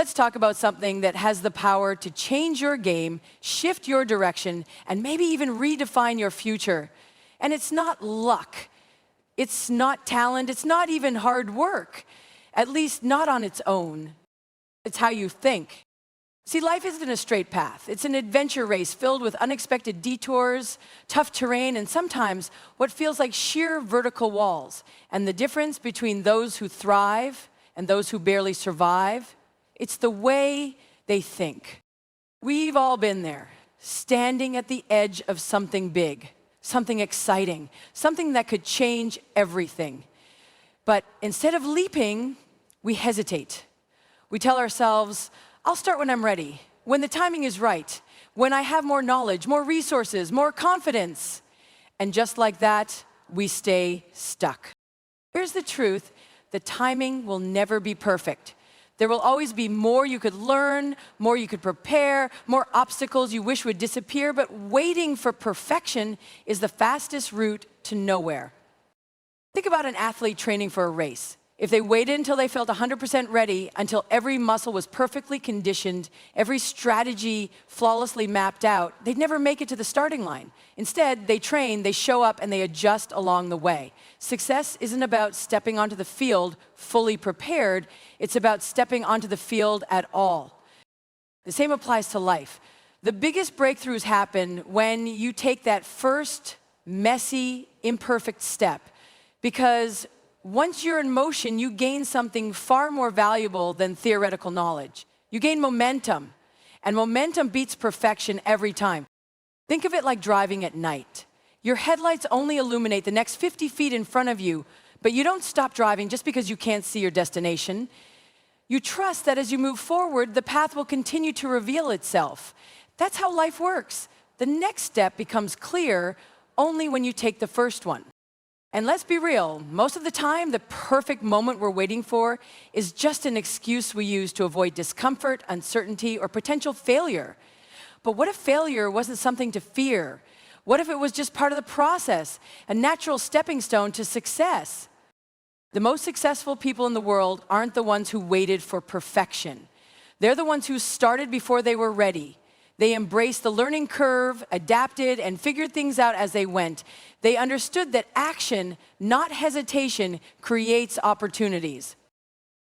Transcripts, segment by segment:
let's talk about something that has the power to change your game, shift your direction, and maybe even redefine your future. And it's not luck. It's not talent. It's not even hard work, at least not on its own. It's how you think. See, life isn't a straight path. It's an adventure race filled with unexpected detours, tough terrain, and sometimes what feels like sheer vertical walls. And the difference between those who thrive and those who barely survive, it's the way they think. We've all been there, standing at the edge of something big, something exciting, something that could change everything. But instead of leaping, we hesitate. We tell ourselves, I'll start when I'm ready, when the timing is right, when I have more knowledge, more resources, more confidence. And just like that, we stay stuck. Here's the truth, the timing will never be perfect. There will always be more you could learn, more you could prepare, more obstacles you wish would disappear, but waiting for perfection is the fastest route to nowhere. Think about an athlete training for a race. If they waited until they felt 100% ready, until every muscle was perfectly conditioned, every strategy flawlessly mapped out, they'd never make it to the starting line. Instead, they train, they show up, and they adjust along the way. Success isn't about stepping onto the field fully prepared. It's about stepping onto the field at all. The same applies to life. The biggest breakthroughs happen when you take that first messy, imperfect step, because once you're in motion, you gain something far more valuable than theoretical knowledge. You gain momentum, and momentum beats perfection every time. Think of it like driving at night. Your headlights only illuminate the next 50 feet in front of you, but you don't stop driving just because you can't see your destination. You trust that as you move forward, the path will continue to reveal itself. That's how life works. The next step becomes clear only when you take the first one. And let's be real, most of the time, the perfect moment we're waiting for is just an excuse we use to avoid discomfort, uncertainty, or potential failure. But what if failure wasn't something to fear? What if it was just part of the process, a natural stepping stone to success? The most successful people in the world aren't the ones who waited for perfection. They're the ones who started before they were ready. They embraced the learning curve, adapted, and figured things out as they went. They understood that action, not hesitation, creates opportunities.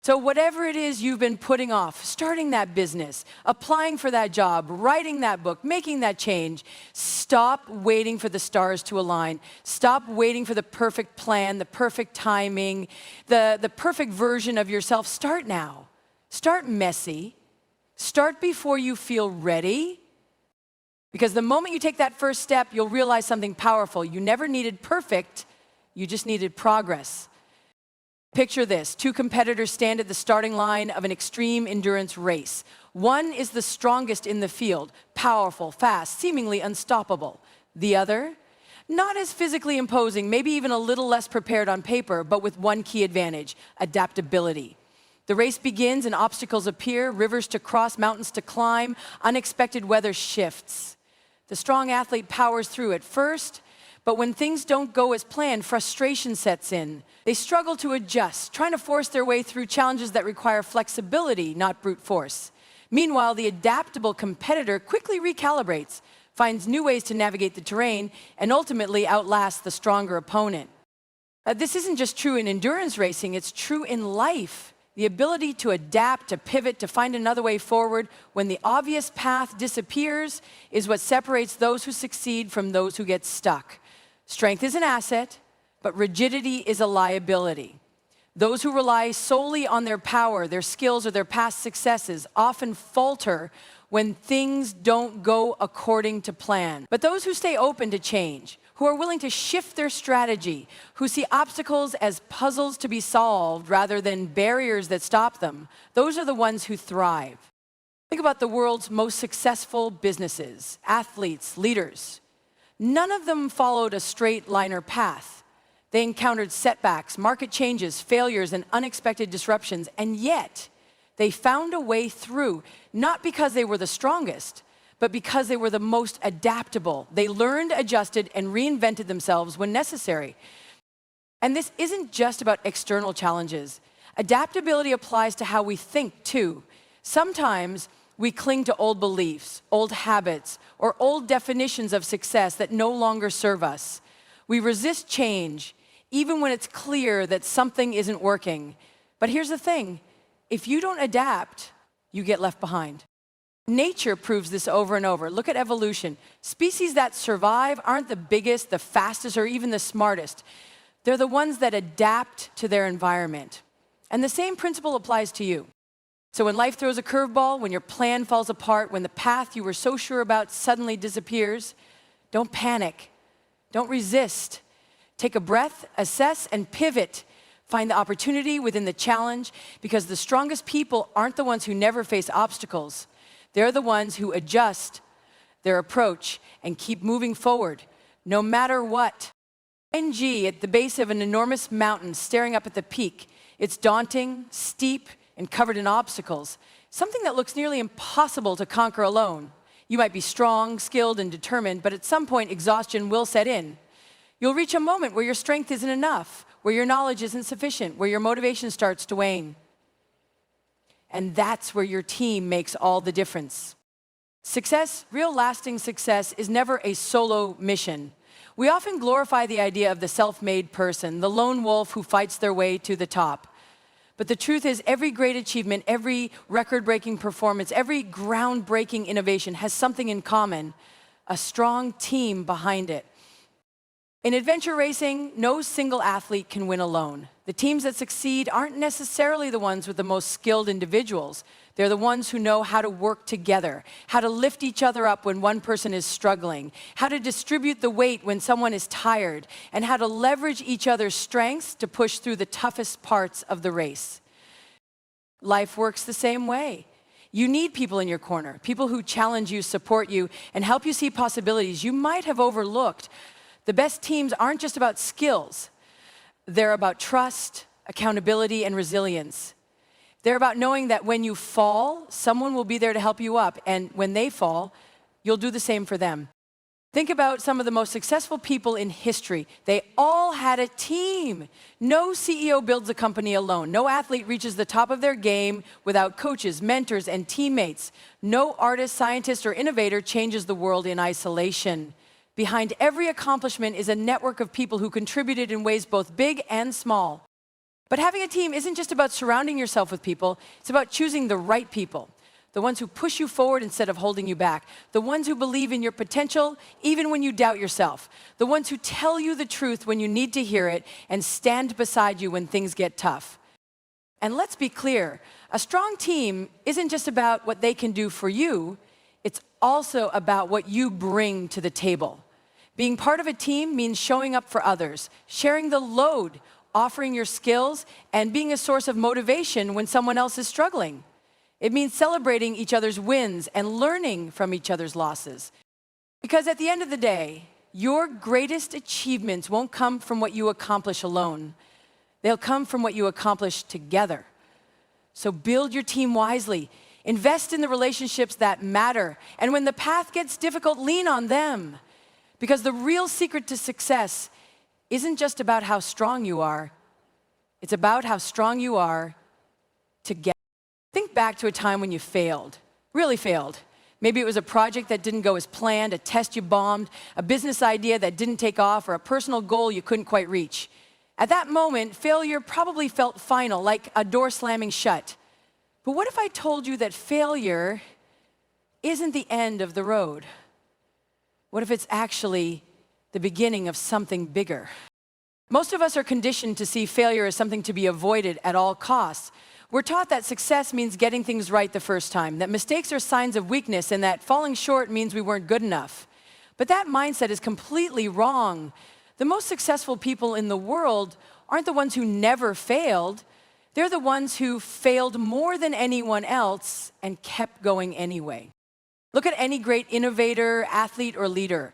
So whatever it is you've been putting off, starting that business, applying for that job, writing that book, making that change, stop waiting for the stars to align. Stop waiting for the perfect plan, the perfect timing, the perfect version of yourself. Start now. Start messy. Start before you feel ready. Because the moment you take that first step, you'll realize something powerful. You never needed perfect, you just needed progress. Picture this, two competitors stand at the starting line of an extreme endurance race. One is the strongest in the field, powerful, fast, seemingly unstoppable. The other, not as physically imposing, maybe even a little less prepared on paper, but with one key advantage, adaptability. The race begins and obstacles appear, rivers to cross, mountains to climb, unexpected weather shifts. The strong athlete powers through at first, but when things don't go as planned, frustration sets in. They struggle to adjust, trying to force their way through challenges that require flexibility, not brute force. Meanwhile, the adaptable competitor quickly recalibrates, finds new ways to navigate the terrain, and ultimately outlasts the stronger opponent. This isn't just true in endurance racing, it's true in life. The ability to adapt, to pivot, to find another way forward when the obvious path disappears is what separates those who succeed from those who get stuck. Strength is an asset, but rigidity is a liability. Those who rely solely on their power, their skills, or their past successes often falter when things don't go according to plan. But those who stay open to change, who are willing to shift their strategy, who see obstacles as puzzles to be solved rather than barriers that stop them, those are the ones who thrive. Think about the world's most successful businesses, athletes, leaders. None of them followed a straight-liner path. They encountered setbacks, market changes, failures, and unexpected disruptions, and yet they found a way through, not because they were the strongest, but because they were the most adaptable. They learned, adjusted, and reinvented themselves when necessary. And this isn't just about external challenges. Adaptability applies to how we think, too. Sometimes we cling to old beliefs, old habits, or old definitions of success that no longer serve us. We resist change, even when it's clear that something isn't working. But here's the thing, if you don't adapt, you get left behind. Nature proves this over and over. Look at evolution. Species that survive aren't the biggest, the fastest, or even the smartest. They're the ones that adapt to their environment. And the same principle applies to you. So when life throws a curveball, when your plan falls apart, when the path you were so sure about suddenly disappears, don't panic. Don't resist. Take a breath, assess, and pivot. Find the opportunity within the challenge, because the strongest people aren't the ones who never face obstacles. They're the ones who adjust their approach and keep moving forward, no matter what. NG at the base of an enormous mountain, staring up at the peak. It's daunting, steep, and covered in obstacles, something that looks nearly impossible to conquer alone. You might be strong, skilled, and determined, but at some point, exhaustion will set in. You'll reach a moment where your strength isn't enough, where your knowledge isn't sufficient, where your motivation starts to wane. And that's where your team makes all the difference. Success, real lasting success, is never a solo mission. We often glorify the idea of the self-made person, the lone wolf who fights their way to the top. But the truth is, every great achievement, every record-breaking performance, every groundbreaking innovation has something in common: a strong team behind it. In adventure racing, no single athlete can win alone. The teams that succeed aren't necessarily the ones with the most skilled individuals. They're the ones who know how to work together, how to lift each other up when one person is struggling, how to distribute the weight when someone is tired, and how to leverage each other's strengths to push through the toughest parts of the race. Life works the same way. You need people in your corner, people who challenge you, support you, and help you see possibilities you might have overlooked. The best teams aren't just about skills. They're about trust, accountability, and resilience. They're about knowing that when you fall, someone will be there to help you up, and when they fall, you'll do the same for them. Think about some of the most successful people in history. They all had a team. No CEO builds a company alone. No athlete reaches the top of their game without coaches, mentors, and teammates. No artist, scientist, or innovator changes the world in isolation. Behind every accomplishment is a network of people who contributed in ways both big and small. But having a team isn't just about surrounding yourself with people, it's about choosing the right people. The ones who push you forward instead of holding you back. The ones who believe in your potential even when you doubt yourself. The ones who tell you the truth when you need to hear it and stand beside you when things get tough. And let's be clear, a strong team isn't just about what they can do for you, it's also about what you bring to the table. Being part of a team means showing up for others, sharing the load, offering your skills, and being a source of motivation when someone else is struggling. It means celebrating each other's wins and learning from each other's losses. Because at the end of the day, your greatest achievements won't come from what you accomplish alone. They'll come from what you accomplish together. So build your team wisely. Invest in the relationships that matter. And when the path gets difficult, lean on them. Because the real secret to success isn't just about how strong you are. It's about how strong you are together. Think back to a time when you failed, really failed. Maybe it was a project that didn't go as planned, a test you bombed, a business idea that didn't take off, or a personal goal you couldn't quite reach. At that moment, failure probably felt final, like a door slamming shut. But what if I told you that failure isn't the end of the road? What if it's actually the beginning of something bigger? Most of us are conditioned to see failure as something to be avoided at all costs. We're taught that success means getting things right the first time, that mistakes are signs of weakness, and that falling short means we weren't good enough. But that mindset is completely wrong. The most successful people in the world aren't the ones who never failed. They're the ones who failed more than anyone else and kept going anyway. Look at any great innovator, athlete, or leader.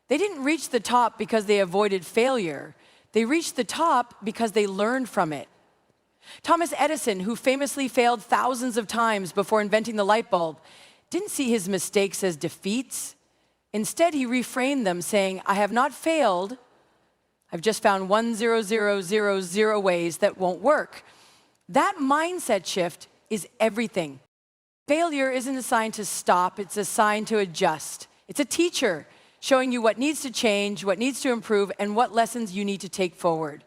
They didn't reach the top because they avoided failure. They reached the top because they learned from it. Thomas Edison, who famously failed thousands of times before inventing the light bulb, didn't see his mistakes as defeats. Instead, he reframed them, saying, "I have not failed. I've just found 1,000,000 ways that won't work." That mindset shift is everything. Failure isn't assigned to stop, it's assigned to adjust. It's a teacher showing you what needs to change, what needs to improve, and what lessons you need to take forward.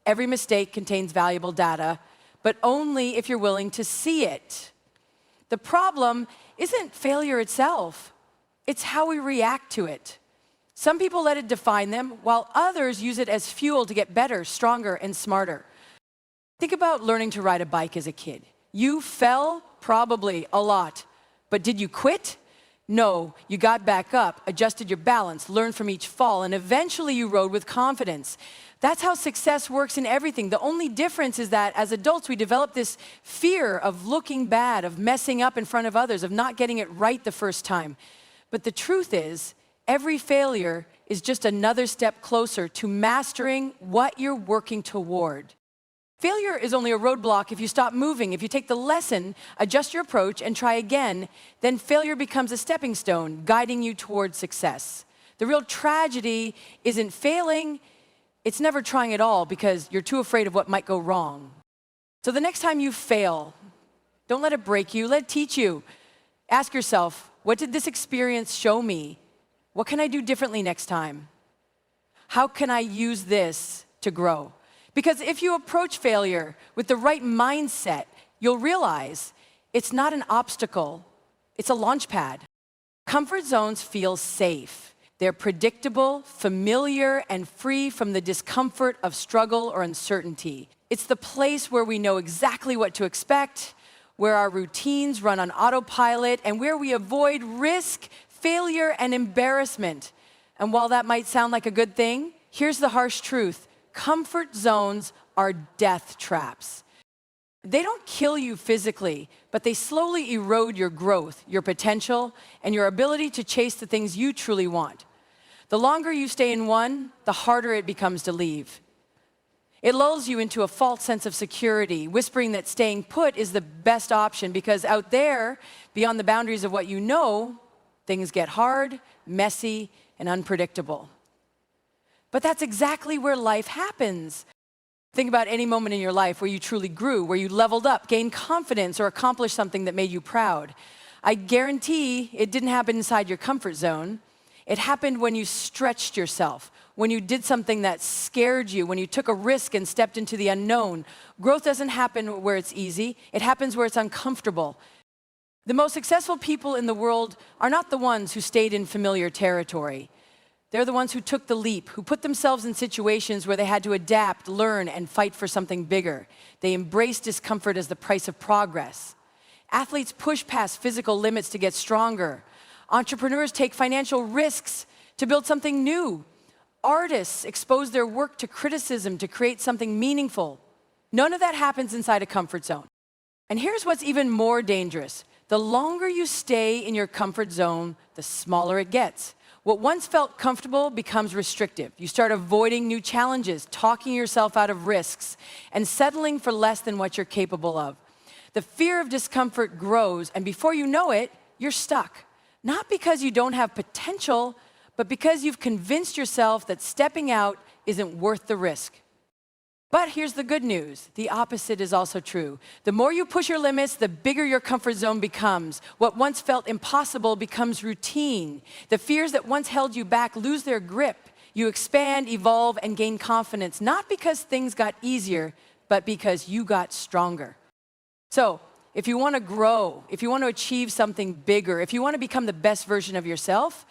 Every mistake contains valuable data, but only if you're willing to see it. The problem isn't failure itself, it's how we react to it. Some people let it define them, while others use it as fuel to get better, stronger, and smarter. Think about learning to ride a bike as a kid. You fell, probably, a lot. But did you quit? No, you got back up, adjusted your balance, learned from each fall, and eventually you rode with confidence. That's how success works in everything. The only difference is that as adults, we develop this fear of looking bad, of messing up in front of others, of not getting it right the first time. But the truth is, every failure is just another step closer to mastering what you're working toward. Failure is only a roadblock if you stop moving. If you take the lesson, adjust your approach, and try again, then failure becomes a stepping stone, guiding you toward success. The real tragedy isn't failing, it's never trying at all because you're too afraid of what might go wrong. So the next time you fail, don't let it break you, let it teach you. Ask yourself, what did this experience show me? What can I do differently next time? How can I use this to grow? Because if you approach failure with the right mindset, you'll realize it's not an obstacle, it's a launch pad. Comfort zones feel safe. They're predictable, familiar, and free from the discomfort of struggle or uncertainty. It's the place where we know exactly what to expect, where our routines run on autopilot, and where we avoid risk, failure, and embarrassment. And while that might sound like a good thing, here's the harsh truth. Comfort zones are death traps. They don't kill you physically, but they slowly erode your growth, your potential, and your ability to chase the things you truly want. The longer you stay in one, the harder it becomes to leave. It lulls you into a false sense of security, whispering that staying put is the best option because out there, beyond the boundaries of what you know, things get hard, messy, and unpredictable. But that's exactly where life happens. Think about any moment in your life where you truly grew, where you leveled up, gained confidence, or accomplished something that made you proud. I guarantee it didn't happen inside your comfort zone. It happened when you stretched yourself, when you did something that scared you, when you took a risk and stepped into the unknown. Growth doesn't happen where it's easy. It happens where it's uncomfortable. The most successful people in the world are not the ones who stayed in familiar territory. They're the ones who took the leap, who put themselves in situations where they had to adapt, learn, and fight for something bigger. They embraced discomfort as the price of progress. Athletes push past physical limits to get stronger. Entrepreneurs take financial risks to build something new. Artists expose their work to criticism to create something meaningful. None of that happens inside a comfort zone. And here's what's even more dangerous. The longer you stay in your comfort zone, the smaller it gets. What once felt comfortable becomes restrictive. You start avoiding new challenges, talking yourself out of risks, and settling for less than what you're capable of. The fear of discomfort grows, and before you know it, you're stuck. Not because you don't have potential, but because you've convinced yourself that stepping out isn't worth the risk. But here's the good news. The opposite is also true. The more you push your limits, the bigger your comfort zone becomes. What once felt impossible becomes routine. The fears that once held you back lose their grip. You expand, evolve, and gain confidence, not because things got easier, but because you got stronger. So, if you want to grow, if you want to achieve something bigger, if you want to become the best version of yourself,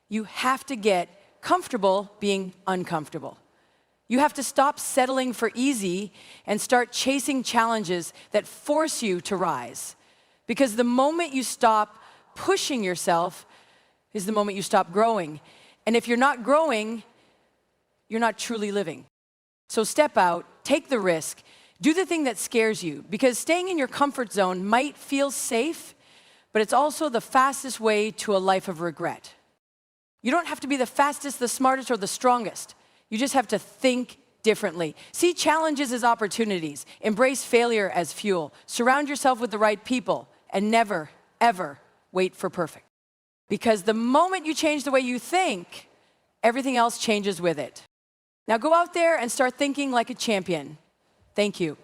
you have to get comfortable being uncomfortable. You have to stop settling for easy and start chasing challenges that force you to rise. Because the moment you stop pushing yourself is the moment you stop growing. And if you're not growing, you're not truly living. So step out, take the risk, do the thing that scares you. Because staying in your comfort zone might feel safe, but it's also the fastest way to a life of regret. You don't have to be the fastest, the smartest, or the strongest. You just have to think differently. See challenges as opportunities. Embrace failure as fuel. Surround yourself with the right people. And never, ever wait for perfect. Because the moment you change the way you think, everything else changes with it. Now go out there and start thinking like a champion. Thank you.